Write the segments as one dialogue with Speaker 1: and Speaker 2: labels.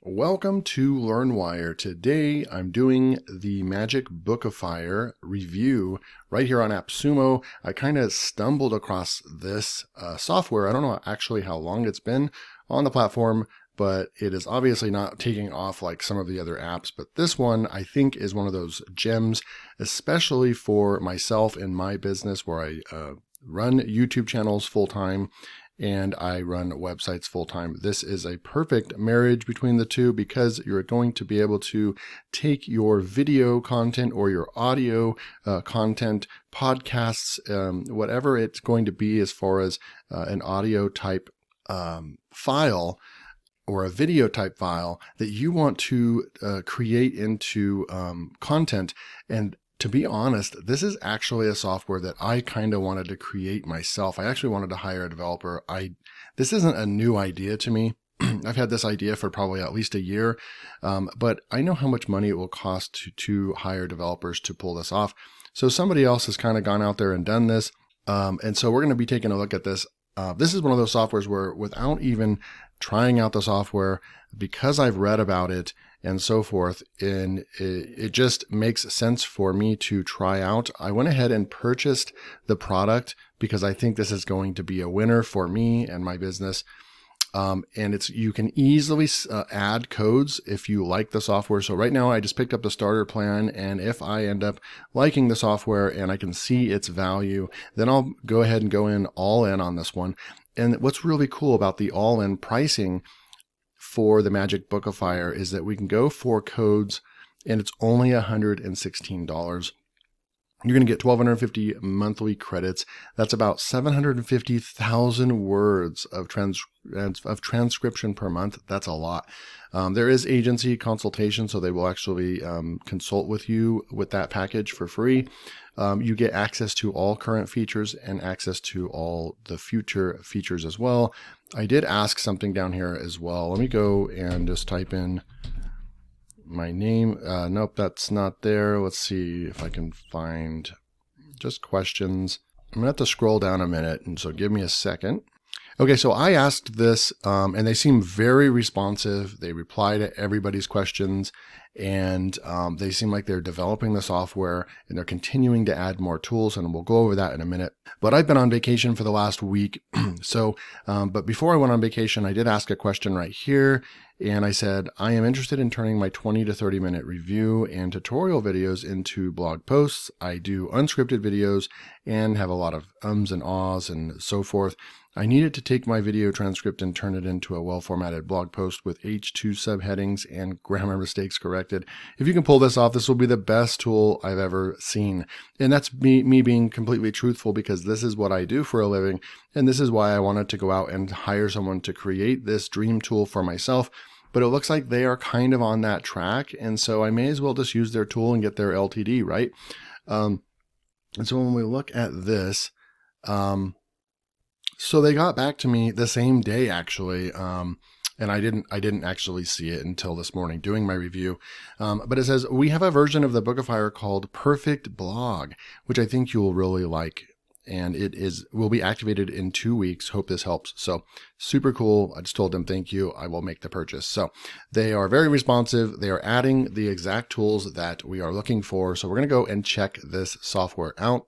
Speaker 1: Welcome to LearnWire. Today I'm doing the Magic Bookifier review right here on AppSumo. I kind of stumbled across this software. I don't know actually how long it's been on the platform, but it is obviously not taking off like some of the other apps. But this one I think is one of those gems, especially for myself in my business where I run YouTube channels full time and I run websites full time. This is a perfect marriage between the two because you're going to be able to take your video content or your audio content, podcasts, whatever it's going to be as far as an audio type file or a video type file that you want to create into content. And to be honest, this is actually a software that I kind of wanted to create myself. I actually wanted to hire a developer. This isn't a new idea to me. I've had this idea for probably at least a year, but I know how much money it will cost to hire developers to pull this off. So somebody else has kind of gone out there and done this. And so we're going to be taking a look at this. This is one of those softwares where without even trying out the software, because I've read about it and so forth, and it just makes sense for me to try out. I went ahead and purchased the product because I think this is going to be a winner for me and my business. And you can easily add codes if you like the software. So right now I just picked up the starter plan, and if I end up liking the software and I can see its value, then I'll go ahead and go in all in on this one. And what's really cool about the all-in pricing for the Magic Bookifier is that we can go for codes and it's only $116. You're going to get 1,250 monthly credits. That's about 750,000 words of transcription per month. That's a lot. There is agency consultation, so they will actually consult with you with that package for free. You get access to all current features and access to all the future features as well. I did ask something down here as well. Let me go and just type in my name. Nope, that's not there. Let's see if I can find just questions. I'm gonna have to scroll down a minute, and so give me a second. Okay, so I asked this, and they seem very responsive. They reply to everybody's questions, and they seem like they're developing the software, and they're continuing to add more tools, and we'll go over that in a minute. But I've been on vacation for the last week, but before I went on vacation, I did ask a question right here, and I said, I am interested in turning my 20 to 30 minute review and tutorial videos into blog posts. I do unscripted videos and have a lot of ums and ahs and so forth. I needed to take my video transcript and turn it into a well-formatted blog post with H2 subheadings and grammar mistakes corrected. If you can pull this off, this will be the best tool I've ever seen. And that's me being completely truthful because this is what I do for a living. And this is why I wanted to go out and hire someone to create this dream tool for myself. But it looks like they are kind of on that track. And so I may as well just use their tool and get their LTD, right? And so when we look at this, so they got back to me the same day, actually, and I didn't actually see it until this morning doing my review. But it says, we have a version of the Bookifier called Perfect Blog, which I think you'll really like. And will be activated in 2 weeks. Hope this helps. So super cool. I just told them, thank you. I will make the purchase. So they are very responsive. They are adding the exact tools that we are looking for. So we're going to go and check this software out.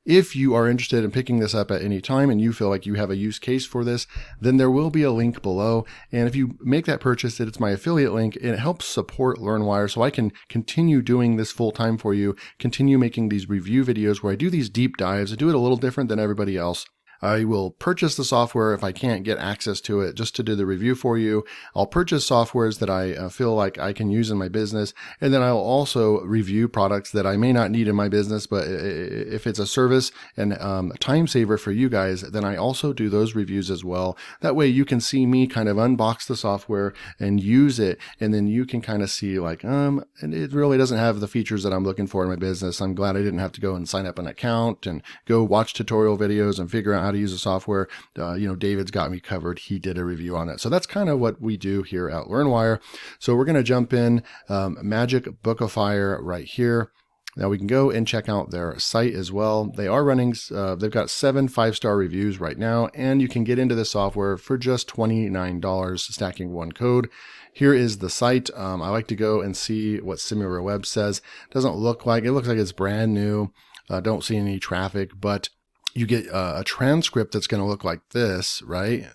Speaker 1: If you are interested in picking this up at any time and you feel like you have a use case for this, then there will be a link below. And if you make that purchase, it's my affiliate link and it helps support LearnWire so I can continue doing this full time for you, continue making these review videos where I do these deep dives. I do it a little different than everybody else. I will purchase the software if I can't get access to it just to do the review for you. I'll purchase softwares that I feel like I can use in my business. And then I'll also review products that I may not need in my business, but if it's a service and a time saver for you guys, then I also do those reviews as well. That way you can see me kind of unbox the software and use it. And then you can kind of see like, and it really doesn't have the features that I'm looking for in my business. I'm glad I didn't have to go and sign up an account and go watch tutorial videos and figure out how to use the software. David's got me covered. He did a review on it. So that's kind of what we do here at LearnWire. So we're going to jump in Magic Bookifier right here. Now we can go and check out their site as well. They are running, they've got 7 5-star reviews right now, and you can get into this software for just $29, stacking one code. here is the site. I like to go and see what SimilarWeb says. It looks like it's brand new. Don't see any traffic, but you get a transcript that's going to look like this, right?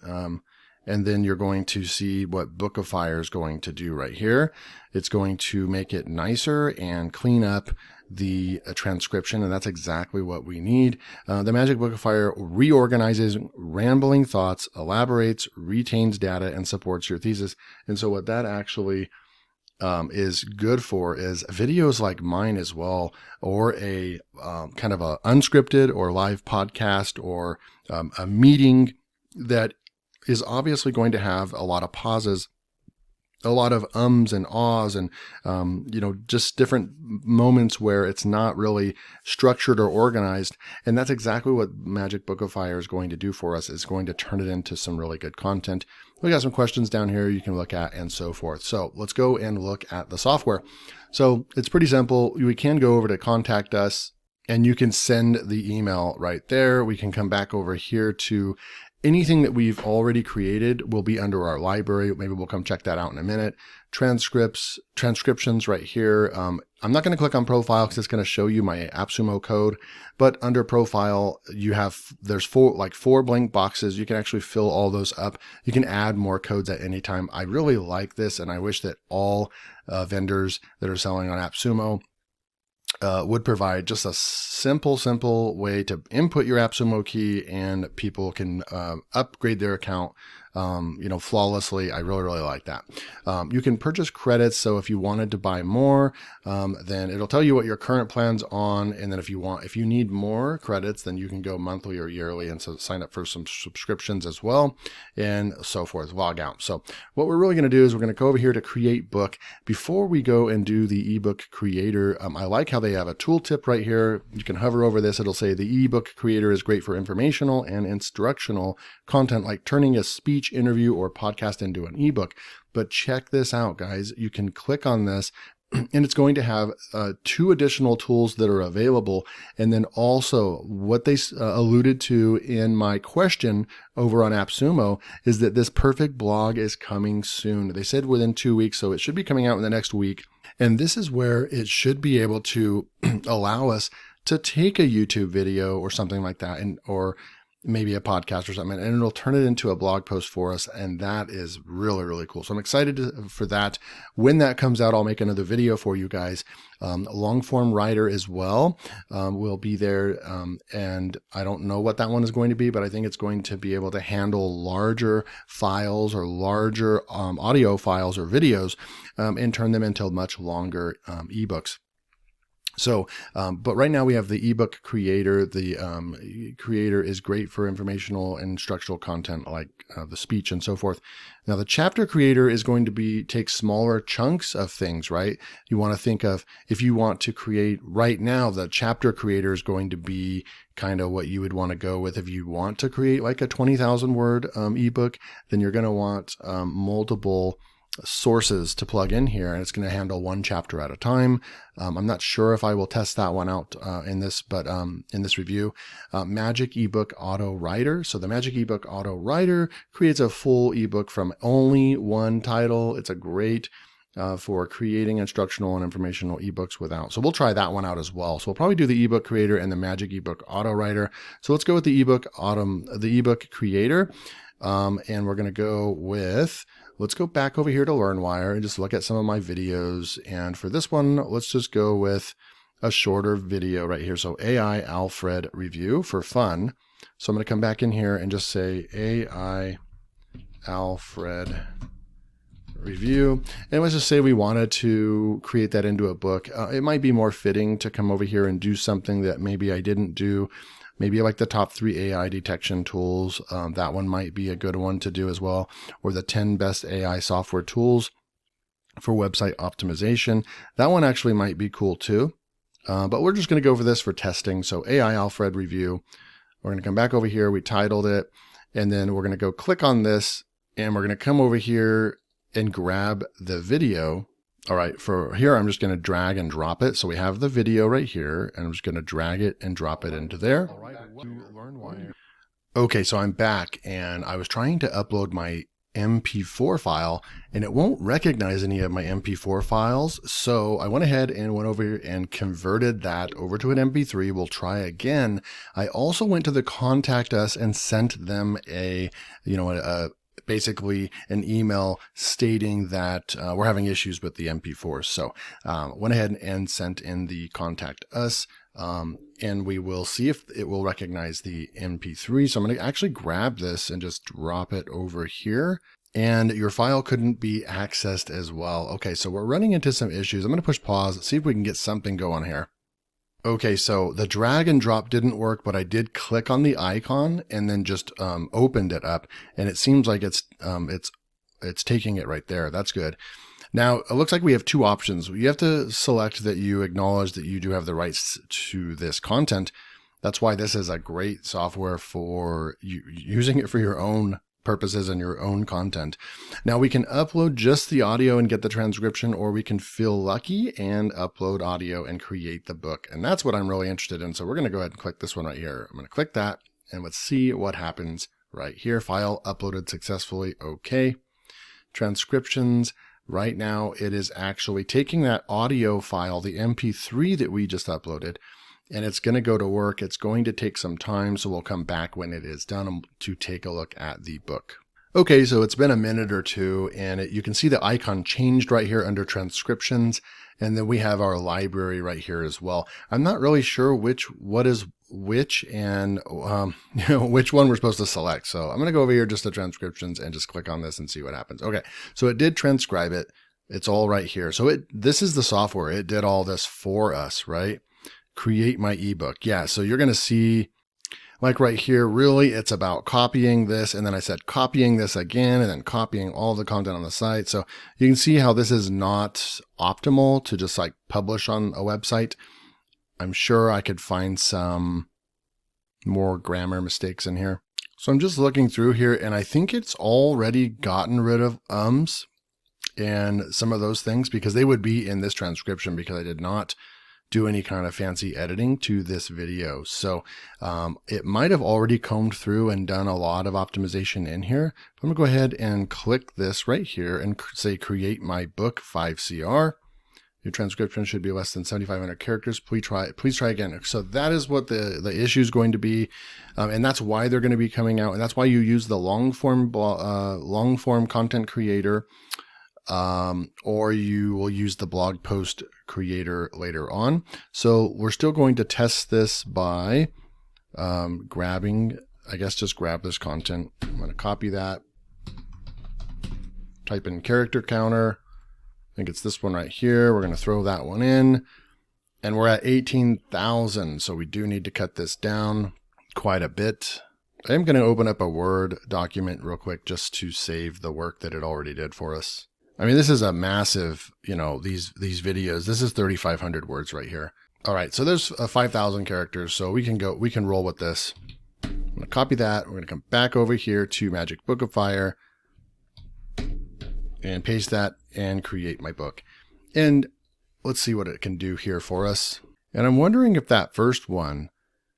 Speaker 1: And then you're going to see what Bookifier is going to do right here. It's going to make it nicer and clean up the transcription, and that's exactly what we need. The Magic Bookifier reorganizes rambling thoughts, elaborates, retains data, and supports your thesis. And so what that actually is good for is videos like mine as well, or a kind of a unscripted or live podcast, or a meeting that is obviously going to have a lot of pauses, a lot of ums and ahs, and just different moments where it's not really structured or organized. And that's exactly what Magic Bookifier is going to do for us. It's going to turn it into some really good content. We got some questions down here you can look at, and so forth. So let's go and look at the software. So it's pretty simple. We can go over to Contact Us, and you can send the email right there. We can come back over here to anything that we've already created will be under our library. Maybe we'll come check that out in a minute. Transcriptions right here. I'm not going to click on profile because it's going to show you my AppSumo code, but under profile, there's four blank boxes. You can actually fill all those up. You can add more codes at any time. I really like this, and I wish that all vendors that are selling on AppSumo would provide just a simple way to input your AppSumo key, and people can upgrade their account flawlessly. I really like that. You can purchase credits. So if you wanted to buy more, then it'll tell you what your current plan's on. And then if you need more credits, then you can go monthly or yearly and so sign up for some subscriptions as well, and so forth, log out. So what we're really going to do is we're going to go over here to create book. Before we go and do the ebook creator, I like how they have a tooltip right here. You can hover over this. It'll say the ebook creator is great for informational and instructional content, like turning a speech, interview, or podcast into an ebook. But check this out, guys. You can click on this, and it's going to have 2 additional tools that are available. And then also what they alluded to in my question over on AppSumo is that this perfect blog is coming soon. They said within 2 weeks, so it should be coming out in the next week. And this is where it should be able to allow us to take a YouTube video or something like that, or maybe a podcast or something, and it'll turn it into a blog post for us. And that is really cool. So I'm excited for that. When that comes out, I'll make another video for you guys. Long form writer as well will be there. And I don't know what that one is going to be, but I think it's going to be able to handle larger files or larger audio files or videos and turn them into much longer ebooks. So, but right now we have the ebook creator. The creator is great for informational and instructional content like the speech and so forth. Now the chapter creator is going to take smaller chunks of things, right? You want to think of, if you want to create right now, the chapter creator is going to be kind of what you would want to go with. If you want to create like a 20,000 word ebook, then you're going to want multiple sources to plug in here, and it's going to handle 1 chapter at a time. I'm not sure if I will test that one out in this review. Magic Ebook Auto Writer. So the Magic Ebook Auto Writer creates a full ebook from only 1 title. It's a great for creating instructional and informational ebooks without. So we'll try that one out as well. So we'll probably do the ebook creator and the Magic Ebook Auto Writer. So let's go with the ebook creator. And we're going to go with, let's go back over here to LearnWire and just look at some of my videos. And for this one, let's just go with a shorter video right here. So AI Alfred review for fun. So I'm going to come back in here and just say AI Alfred review. And let's just say we wanted to create that into a book. It might be more fitting to come over here and do something that maybe I didn't do. Maybe like the top 3 AI detection tools. That one might be a good one to do as well. Or the 10 best AI software tools for website optimization. That one actually might be cool too. But we're just going to go for this for testing. So AI Alfred review. We're going to come back over here. We titled it. And then we're going to go click on this. And we're going to come over here and grab the video. All right, for here, I'm just going to drag and drop it. So we have the video right here, and I'm just going to drag it and drop it into there. All right, okay, so I'm back, and I was trying to upload my MP4 file, and it won't recognize any of my MP4 files. So I went ahead and went over here and converted that over to an MP3. We'll try again. I also went to the contact us and sent them basically an email stating that we're having issues with the MP4s. So went ahead and sent in the contact us, and we will see if it will recognize the MP3. So I'm going to actually grab this and just drop it over here. And your file couldn't be accessed as well. Okay, so we're running into some issues. I'm going to push pause, see if we can get something going here. Okay, so the drag and drop didn't work, but I did click on the icon and then just opened it up, and it seems like it's taking it right there. That's good. Now, it looks like we have two options. You have to select that you acknowledge that you do have the rights to this content. That's why this is a great software for using it for your own purposes and your own content. Now we can upload just the audio and get the transcription, or we can feel lucky and upload audio and create the book. And that's what I'm really interested in. So we're going to go ahead and click this one right here. I'm going to click that and let's see what happens right here. File uploaded successfully. Okay. Transcriptions. Right now it is actually taking that audio file, the MP3 that we just uploaded, and it's going to go to work. It's going to take some time, so we'll come back when it is done to take a look at the book. Okay, so it's been a minute or two, and you can see the icon changed right here under transcriptions, and then we have our library right here as well. I'm not really sure what is which and which one we're supposed to select. So I'm going to go over here just to transcriptions and just click on this and see what happens. Okay, so it did transcribe it. It's all right here. So this is the software. It did all this for us, right? Create my ebook. Yeah, so you're going to see, like right here, really it's about copying this, and then I said copying this again, and then copying all the content on the site. So you can see how this is not optimal to just like publish on a website. I'm sure I could find some more grammar mistakes in here. So I'm just looking through here, and I think it's already gotten rid of ums and some of those things, because they would be in this transcription, because I did not do any kind of fancy editing to this video. So it might have already combed through and done a lot of optimization in here. I'm gonna go ahead and click this right here and say create my book 5CR. Your transcription should be less than 7,500 characters. Please try again. So that is what the issue is going to be, and that's why they're going to be coming out, and that's why you use the long form content creator, or you will use the blog post creator later on. So we're still going to test this by grabbing, I guess, just grab this content. I'm going to copy that, type in character counter. I think it's this one right here. We're going to throw that one in, and we're at 18,000. So we do need to cut this down quite a bit. I am going to open up a Word document real quick just to save the work that it already did for us. I mean, this is a massive, these videos, this is 3,500 words right here. All right. So there's 5,000 characters. So we can roll with this. I'm going to copy that. We're going to come back over here to Magic Bookifier and paste that and create my book. And let's see what it can do here for us. And I'm wondering if that first one,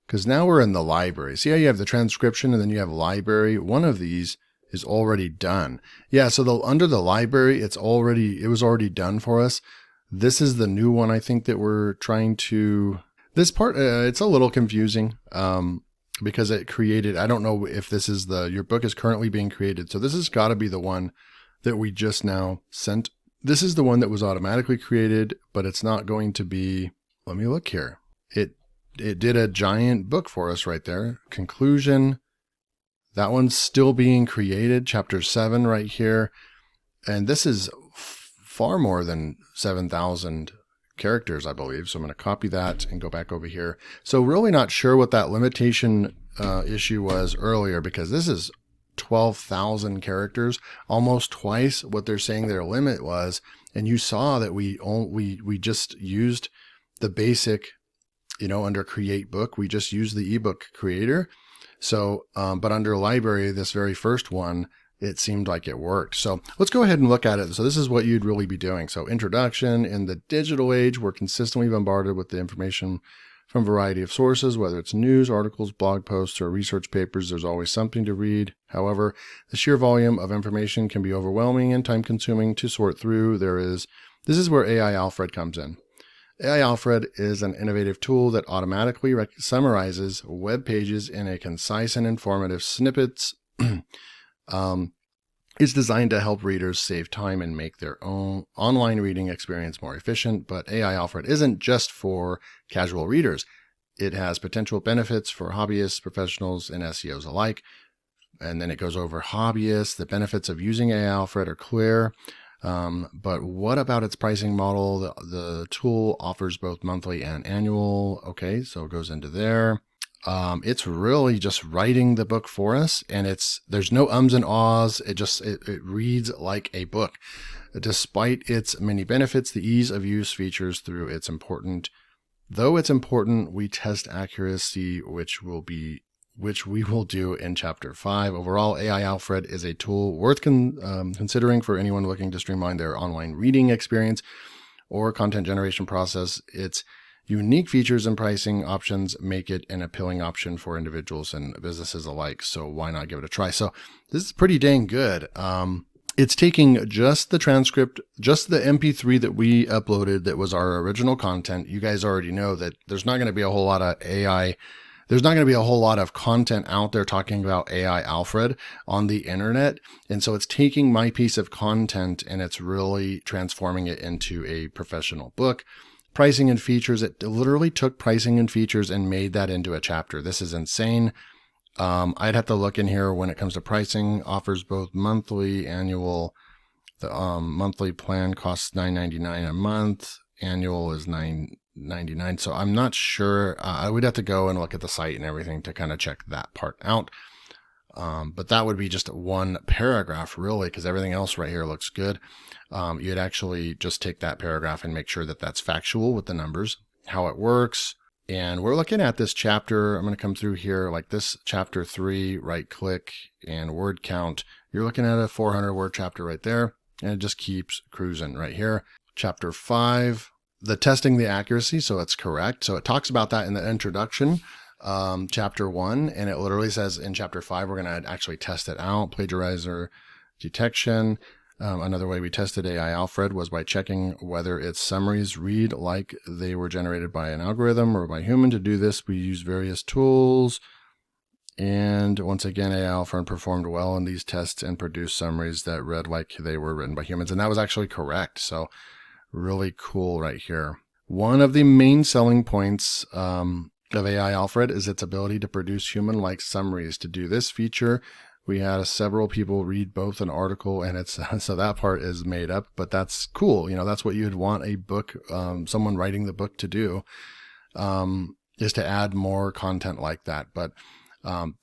Speaker 1: because now we're in the library. See how you have the transcription and then you have library? One of these is already done. Yeah, so under the library, it was already done for us. This is the new one, I think, that we're trying to, this part, it's a little confusing because it created, I don't know if this is your book is currently being created. So this has got to be the one that we just now sent. This is the one that was automatically created, but it's not going to be, let me look here. It did a giant book for us right there. Conclusion. That one's still being created. Chapter 7 right here. And this is far more than 7,000 characters, I believe. So I'm going to copy that and go back over here. So really not sure what that limitation issue was earlier, because this is 12,000 characters, almost twice what they're saying their limit was. And you saw that we just used the basic, under create book, we just used the ebook creator. So, but under library, this very first one, it seemed like it worked. So let's go ahead and look at it. So this is what you'd really be doing. So introduction: in the digital age, we're consistently bombarded with the information from a variety of sources, whether it's news, articles, blog posts, or research papers. There's always something to read. However, the sheer volume of information can be overwhelming and time-consuming to sort through. This is where AI Alfred comes in. AI Alfred is an innovative tool that automatically summarizes web pages in a concise and informative snippets. It's designed to help readers save time and make their own online reading experience more efficient. But AI Alfred isn't just for casual readers. It has potential benefits for hobbyists, professionals, and SEOs alike. And then it goes over hobbyists. The benefits of using AI Alfred are clear. But what about its pricing model? The tool offers both monthly and annual. Okay, so it goes into there. It's really just writing the book for us, and there's no ums and ahs. It reads like a book. Despite its many benefits, the ease of use features through it's important. Though it's important, we test accuracy, which we will do in Chapter 5. Overall, AI Alfred is a tool worth considering for anyone looking to streamline their online reading experience or content generation process. Its unique features and pricing options make it an appealing option for individuals and businesses alike. So why not give it a try? So this is pretty dang good. It's taking just the transcript, just the MP3 that we uploaded that was our original content. You guys already know that there's not going to be a whole lot of AI. There's not going to be a whole lot of content out there talking about AI Alfred on the internet. And so it's taking my piece of content and it's really transforming it into a professional book. Pricing and features, it literally took pricing and features and made that into a chapter. This is insane. I'd have to look in here when it comes to pricing. Offers both monthly, annual. The monthly plan costs $9.99 a month. Annual is $9.99. So I'm not sure. I would have to go and look at the site and everything to kind of check that part out. But that would be just one paragraph, really, because everything else right here looks good. You'd actually just take that paragraph and make sure that that's factual with the numbers, how it works. And we're looking at this chapter. I'm going to come through here like this chapter 3, right click and word count. You're looking at a 400 word chapter right there, and it just keeps cruising right here. Chapter 5, the testing the accuracy, so it's correct. So it talks about that in the introduction. Chapter 1, and it literally says in Chapter 5 we're going to actually test it out. Plagiarizer detection. Another way we tested AI Alfred was by checking whether its summaries read like they were generated by an algorithm or by human. To do this, we use various tools. And once again, AI Alfred performed well in these tests and produced summaries that read like they were written by humans. And that was actually correct. So really cool right here. One of the main selling points of AI Alfred is its ability to produce human-like summaries. To do this feature, we had several people read both an article and so that part is made up, but that's cool. You know, that's what you'd want a book, someone writing the book to do, is to add more content like that. But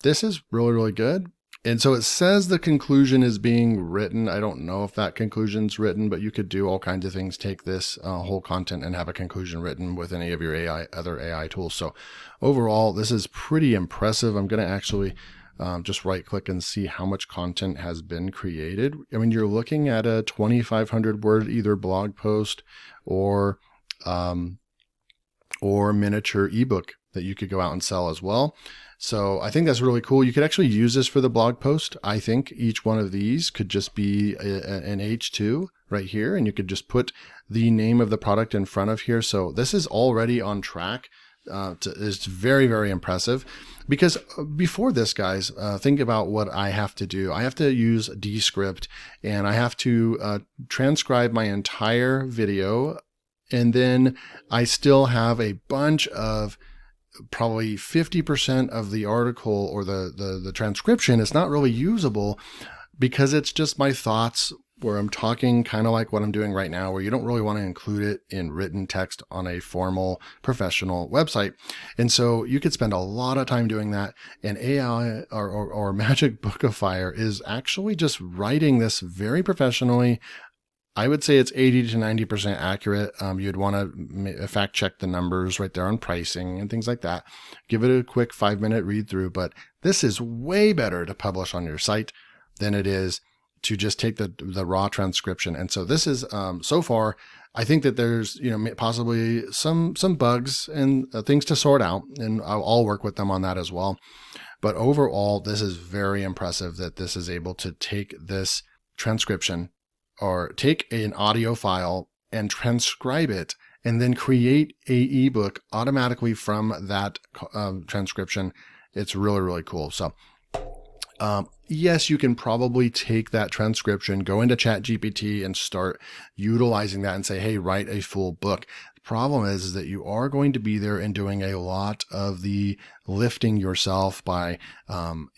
Speaker 1: this is really, really good. And so it says the conclusion is being written. I don't know if that conclusion's written, but you could do all kinds of things. Take this whole content and have a conclusion written with any of your other AI tools. So overall, this is pretty impressive. I'm going to actually just right click and see how much content has been created. I mean, you're looking at a 2,500 word either blog post or miniature ebook that you could go out and sell as well. So I think that's really cool. You could actually use this for the blog post. I think each one of these could just be an H2 right here, and you could just put the name of the product in front of here. So this is already on track. It's very, very impressive, because before this, guys, think about what I have to do. I have to use Descript, and I have to transcribe my entire video, and then I still have a bunch of probably 50% of the article or the transcription is not really usable because it's just my thoughts where I'm talking kind of like what I'm doing right now, where you don't really want to include it in written text on a formal professional website. And so you could spend a lot of time doing that. And AI or Magic Bookifier is actually just writing this very professionally. I would say it's 80 to 90% accurate. You'd want to fact check the numbers right there on pricing and things like that. Give it a quick 5-minute read through, but this is way better to publish on your site than it is to just take the raw transcription. And so this is, so far, I think that there's, possibly some bugs and things to sort out, and I'll work with them on that as well. But overall, this is very impressive that this is able to take this transcription or take an audio file and transcribe it and then create a ebook automatically from that transcription. It's really, really cool. So yes, you can probably take that transcription, go into ChatGPT and start utilizing that and say, hey, write a full book. The problem is that you are going to be there and doing a lot of the lifting yourself by,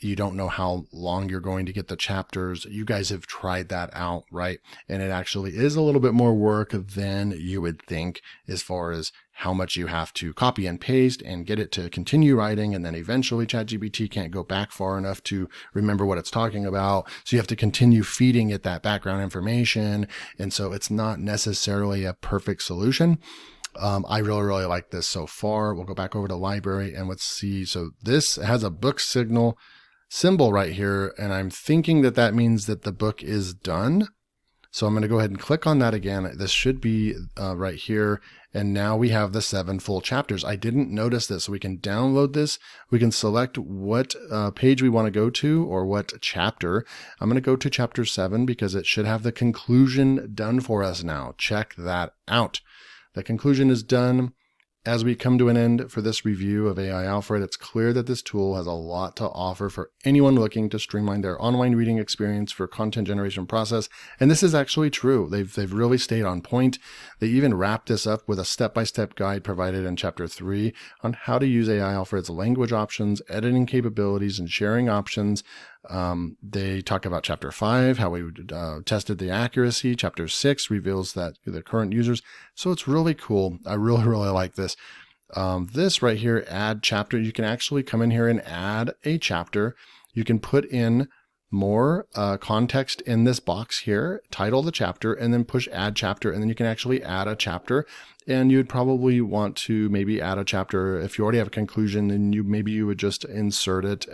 Speaker 1: you don't know how long you're going to get the chapters. You guys have tried that out, right? And it actually is a little bit more work than you would think as far as how much you have to copy and paste and get it to continue writing. And then eventually ChatGPT can't go back far enough to remember what it's talking about. So you have to continue feeding it that background information. And so it's not necessarily a perfect solution. I really, really like this so far. We'll go back over to library and let's see. So this has a book signal symbol right here. And I'm thinking that that means that the book is done. So I'm going to go ahead and click on that again. This should be right here. And now we have the 7 full chapters. I didn't notice this. So we can download this. We can select what page we want to go to or what chapter. I'm going to go to chapter 7 because it should have the conclusion done for us now. Check that out. The conclusion is done. As we come to an end for this review of AI Alfred, it's clear that this tool has a lot to offer for anyone looking to streamline their online reading experience for content generation process. And this is actually true. They've really stayed on point. They even wrapped this up with a step-by-step guide provided in chapter 3 on how to use AI Alfred's language options, editing capabilities, and sharing options. They talk about chapter 5, how we tested the accuracy. Chapter 6 reveals that the current users. So it's really cool. I really, really like this. This right here, add chapter, you can actually come in here and add a chapter. You can put in more context in this box here, title the chapter, and then push add chapter, and then you can actually add a chapter. And you'd probably want to maybe add a chapter. If you already have a conclusion, then maybe you would just insert it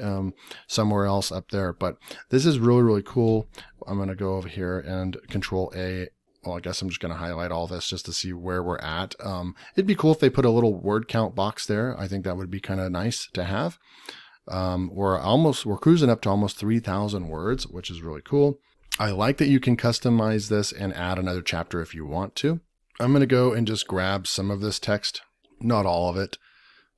Speaker 1: somewhere else up there. But this is really, really cool. I'm going to go over here and Control A. Well, I guess I'm just going to highlight all this just to see where we're at. It'd be cool if they put a little word count box there. I think that would be kind of nice to have. We're cruising up to almost 3,000 words, which is really cool. I like that you can customize this and add another chapter if you want to. I'm going to go and just grab some of this text, not all of it,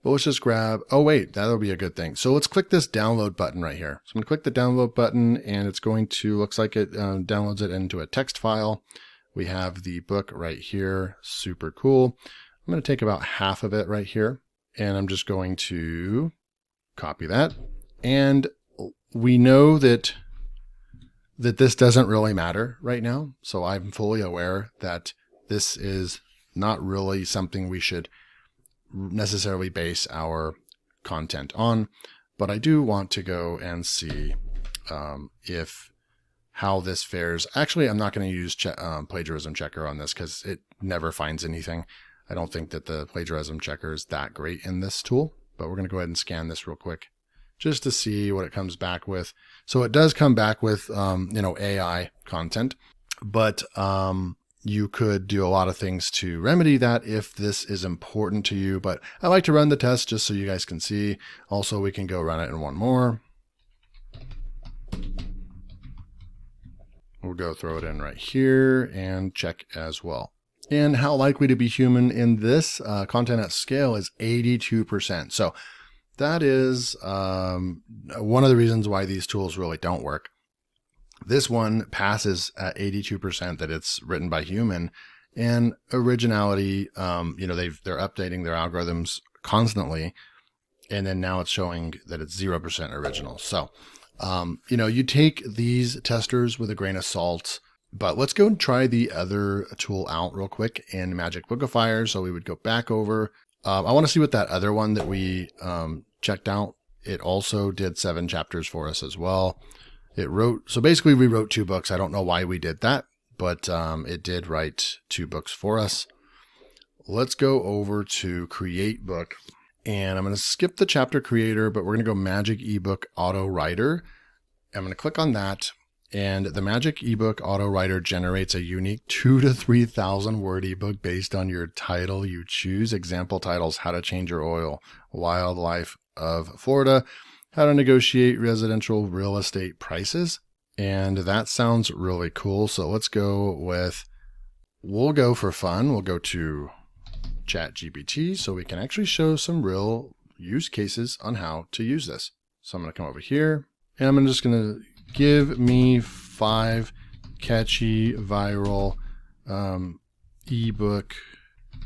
Speaker 1: but let's just grab, oh wait, that'll be a good thing. So let's click this download button right here. So I'm going to click the download button and it's going to, looks like it downloads it into a text file. We have the book right here, super cool. I'm going to take about half of it right here and I'm just going to copy that. And we know that this doesn't really matter right now. So I'm fully aware that this is not really something we should necessarily base our content on, but I do want to go and see how this fares. Actually, I'm not going to use plagiarism checker on this because it never finds anything. I don't think that the plagiarism checker is that great in this tool, but we're going to go ahead and scan this real quick just to see what it comes back with. So it does come back with, AI content, but you could do a lot of things to remedy that if this is important to you. But I like to run the test just so you guys can see. Also, we can go run it in one more. We'll go throw it in right here and check as well. And how likely to be human in this content at scale is 82%. So that is one of the reasons why these tools really don't work. This one passes at 82% that it's written by human, and originality, they're updating their algorithms constantly. And then now it's showing that it's 0% original. So, you take these testers with a grain of salt, but let's go and try the other tool out real quick in Magic Bookifier. So we would go back over. I want to see what that other one that we checked out. It also did 7 chapters for us as well. So basically we wrote 2 books. I don't know why we did that, but it did write 2 books for us. Let's go over to create book, and I'm going to skip the chapter creator, but we're going to go magic ebook auto writer. I'm going to click on that. And the Magic Ebook Auto Writer generates a unique 2,000 to 3,000 word ebook based on your title you choose. Example titles: How to Change Your Oil, Wildlife of Florida, How to Negotiate Residential Real Estate Prices. And that sounds really cool. So let's go with, we'll go for fun. We'll go to ChatGPT so we can actually show some real use cases on how to use this. So I'm going to come over here and I'm just going to give me 5 catchy viral ebook,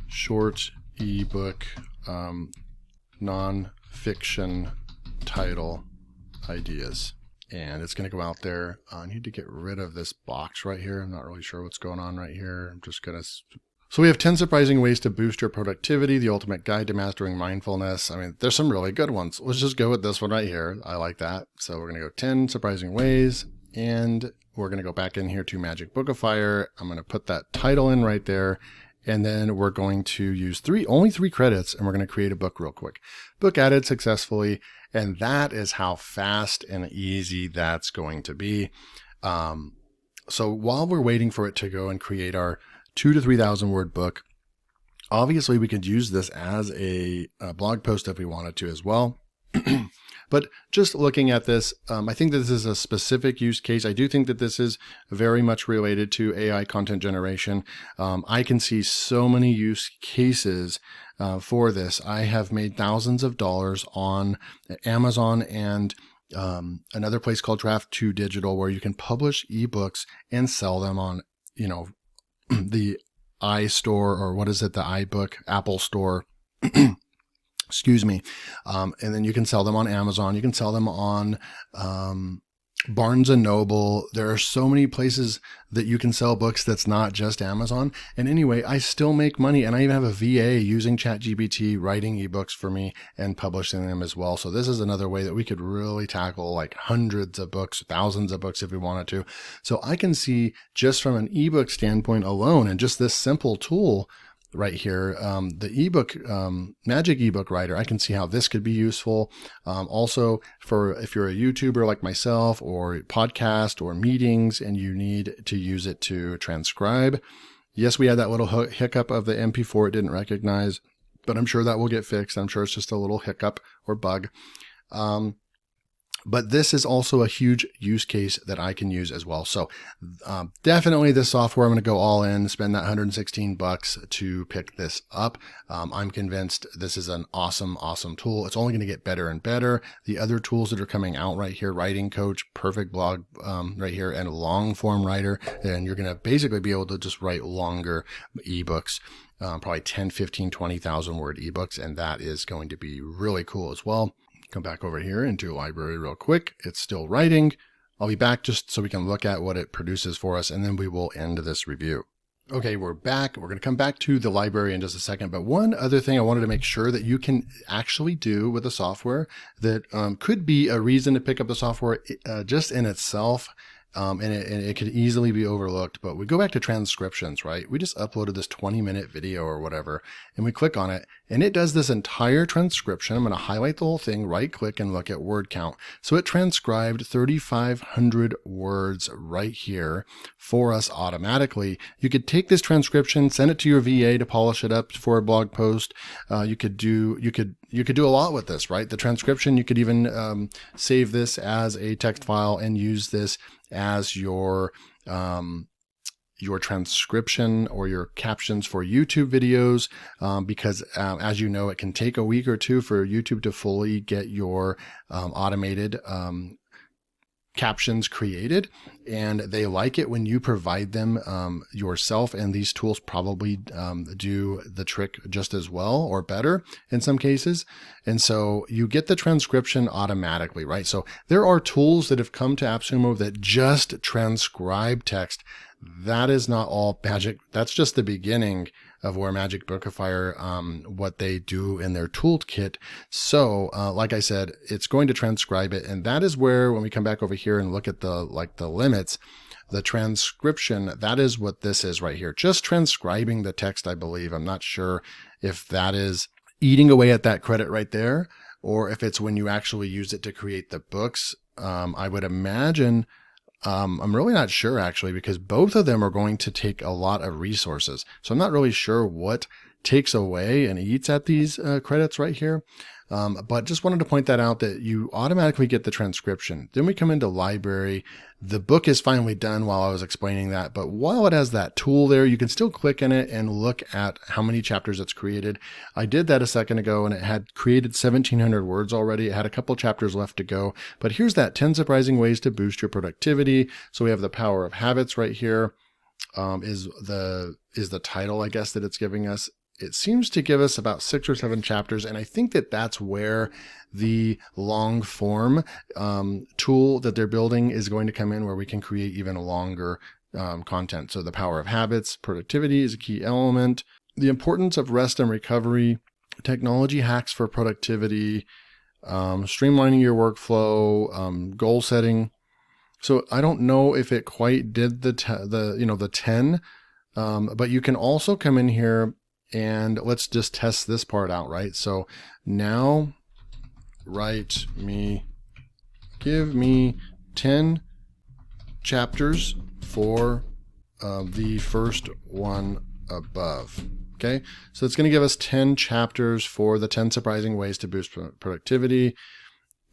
Speaker 1: short ebook, nonfiction title ideas. And it's going to go out there. I need to get rid of this box right here. I'm not really sure what's going on right here. I'm just going to... So we have 10 surprising ways to boost your productivity, the ultimate guide to mastering mindfulness. I mean, there's some really good ones. Let's just go with this one right here. I like that. So we're going to go 10 surprising ways, and we're going to go back in here to Magic Bookifier. I'm going to put that title in right there. And then we're going to use only 3 credits, and we're going to create a book real quick. Book added successfully. And that is how fast and easy that's going to be. So while we're waiting for it to go and create our 2,000 to 3,000 word book, obviously we could use this as a blog post if we wanted to as well. But just looking at this, I think that this is a specific use case. I do think that this is very much related to AI content generation. I can see so many use cases for this. I have made thousands of dollars on Amazon and another place called Draft2 Digital, where you can publish ebooks and sell them on, the iStore, or what is it? The iBook Apple Store. Excuse me. And then you can sell them on Amazon. You can sell them on Barnes and Noble. There are so many places that you can sell books that's not just Amazon. And anyway, I still make money, and I even have a VA using ChatGPT writing ebooks for me and publishing them as well. So this is another way that we could really tackle like hundreds of books, thousands of books if we wanted to. So I can see just from an ebook standpoint alone, and just this simple tool right here, the ebook, Magic Ebook Writer, I can see how this could be useful. Also, for if you're a YouTuber like myself, or podcast or meetings, and you need to use it to transcribe. Yes, we had that little hiccup of the MP4 it didn't recognize, but I'm sure that will get fixed. I'm sure it's just a little hiccup or bug. But this is also a huge use case that I can use as well. So definitely this software, I'm going to go all in, spend that $116 to pick this up. I'm convinced this is an awesome, awesome tool. It's only going to get better and better. The other tools that are coming out right here, Writing Coach, Perfect Blog right here, and Long Form Writer. And you're going to basically be able to just write longer ebooks. Probably 10, 15, 20,000 word ebooks. And that is going to be really cool as well. Come back over here into library real quick. It's still writing. I'll be back just so we can look at what it produces for us, and then we will end this review. Okay, we're back. We're going to come back to the library in just a second. But one other thing I wanted to make sure that you can actually do with the software that could be a reason to pick up the software just in itself. And it could easily be overlooked, but we go back to transcriptions, right? We just uploaded this 20-minute video or whatever, and we click on it, and it does this entire transcription. I'm going to highlight the whole thing, right click, and look at word count. So it transcribed 3,500 words right here for us automatically. You could take this transcription, send it to your VA to polish it up for a blog post. You could do a lot with this, right? The transcription, you could even save this as a text file and use this as your transcription or your captions for YouTube videos, because as you know, it can take a week or two for YouTube to fully get your automated captions created, and they like it when you provide them yourself, and these tools probably do the trick just as well or better in some cases. And so you get the transcription automatically, right? So there are tools that have come to AppSumo that just transcribe text. That is not all Magic. That's just the beginning of where Magic Bookifier, what they do in their toolkit. So, like I said, it's going to transcribe it. And that is where, when we come back over here and look at the limits, the transcription, that is what this is right here. Just transcribing the text, I believe. I'm not sure if that is eating away at that credit right there, or if it's when you actually use it to create the books. I would imagine I'm really not sure actually, because both of them are going to take a lot of resources. So I'm not really sure what takes away and eats at these credits right here. But just wanted to point that out, that you automatically get the transcription. Then we come into library. The book is finally done while I was explaining that, but while it has that tool there, you can still click in it and look at how many chapters it's created. I did that a second ago and it had created 1,700 words already. It had a couple chapters left to go, but here's that 10 surprising ways to boost your productivity. So we have the power of habits right here. Is the title, I guess, that it's giving us. It seems to give us about 6 or 7 chapters, and I think that that's where the long form tool that they're building is going to come in, where we can create even longer content. So the power of habits, productivity is a key element, the importance of rest and recovery, technology hacks for productivity, streamlining your workflow, goal setting. So I don't know if it quite did the 10, but you can also come in here and let's just test this part out, right? So now give me 10 chapters for the first one above. Okay, so it's going to give us 10 chapters for the 10 surprising ways to boost productivity.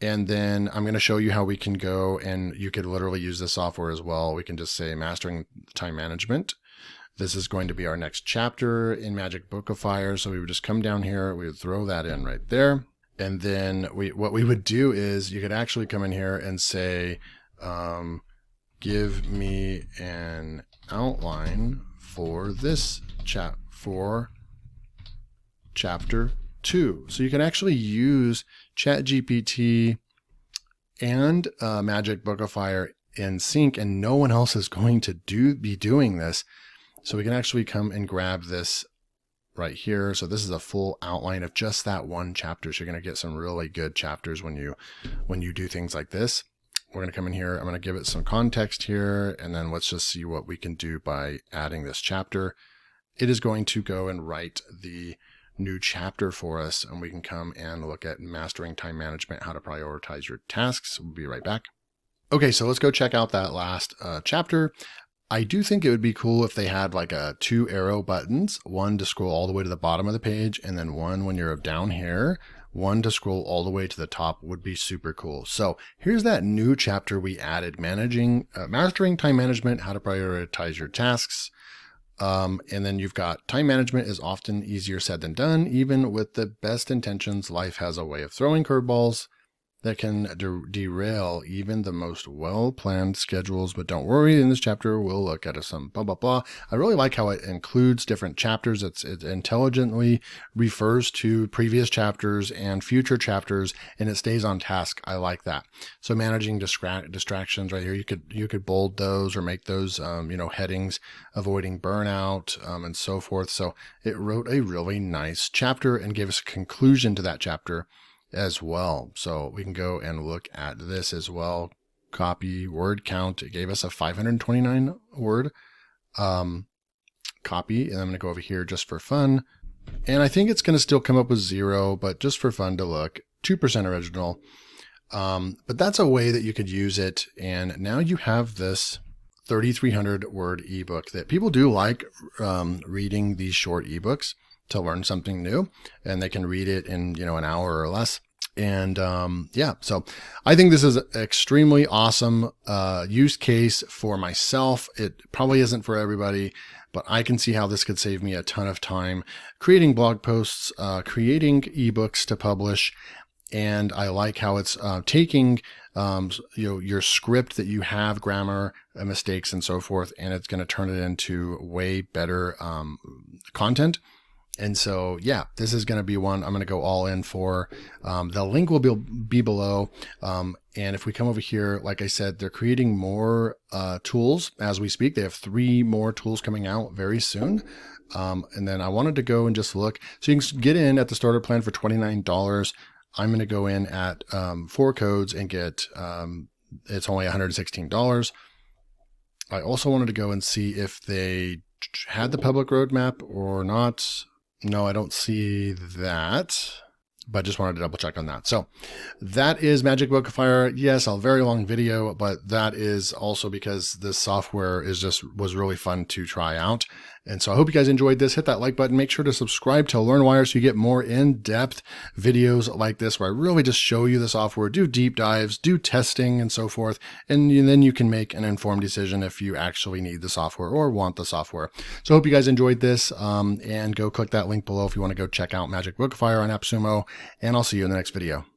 Speaker 1: And then I'm going to show you how we can go, and you could literally use this software as well. We can just say mastering time management. This is going to be our next chapter in Magic Bookifier. So we would just come down here, we would throw that in right there. And then what we would do is you could actually come in here and say, give me an outline for this for chapter 2. So you can actually use ChatGPT and Magic Bookifier in sync, and no one else is going to be doing this. So we can actually come and grab this right here. So this is a full outline of just that one chapter. So you're going to get some really good chapters when you do things like this. We're going to come in here. I'm going to give it some context here, and then let's just see what we can do by adding this chapter. It is going to go and write the new chapter for us, and we can come and look at mastering time management, how to prioritize your tasks. We'll be right back. Okay, so let's go check out that last chapter. I do think it would be cool if they had like 2 arrow buttons, one to scroll all the way to the bottom of the page, and then one when you're down here, one to scroll all the way to the top. Would be super cool. So here's that new chapter we added, mastering time management, how to prioritize your tasks. And then you've got time management is often easier said than done. Even with the best intentions, life has a way of throwing curveballs that can derail even the most well-planned schedules. But don't worry, in this chapter, we'll look at some blah, blah, blah. I really like how it includes different chapters. It intelligently refers to previous chapters and future chapters, and it stays on task. I like that. So managing distractions right here, you could bold those or make those, headings, avoiding burnout, and so forth. So it wrote a really nice chapter and gave us a conclusion to that chapter as well. So we can go and look at this as well. Copy word count. It gave us a 529 word copy. And I'm going to go over here just for fun. And I think it's going to still come up with 0, but just for fun to look, 2% original. But that's a way that you could use it. And now you have this 3,300 word ebook that people do like reading these short ebooks to learn something new, and they can read it in, an hour or less. And so I think this is an extremely awesome use case for myself. It probably isn't for everybody, but I can see how this could save me a ton of time creating blog posts, creating ebooks to publish. And I like how it's taking your script that you have, grammar mistakes and so forth, and it's going to turn it into way better content. And so, this is going to be one I'm going to go all in for. The link will be below. And if we come over here, like I said, they're creating more tools as we speak. They have 3 more tools coming out very soon. And then I wanted to go and just look. So you can get in at the starter plan for $29. I'm going to go in at 4 codes and get, it's only $116. I also wanted to go and see if they had the public roadmap or not. No, I don't see that. but just wanted to double check on that. So that is Magic Bookifier. Yes, a very long video, but that is also because this software was really fun to try out. And so I hope you guys enjoyed this. Hit that like button. Make sure to subscribe to LearnWire so you get more in-depth videos like this, where I really just show you the software, do deep dives, do testing and so forth. And then you can make an informed decision if you actually need the software or want the software. So I hope you guys enjoyed this, and go click that link below if you want to go check out Magic Bookifier on AppSumo. And I'll see you in the next video.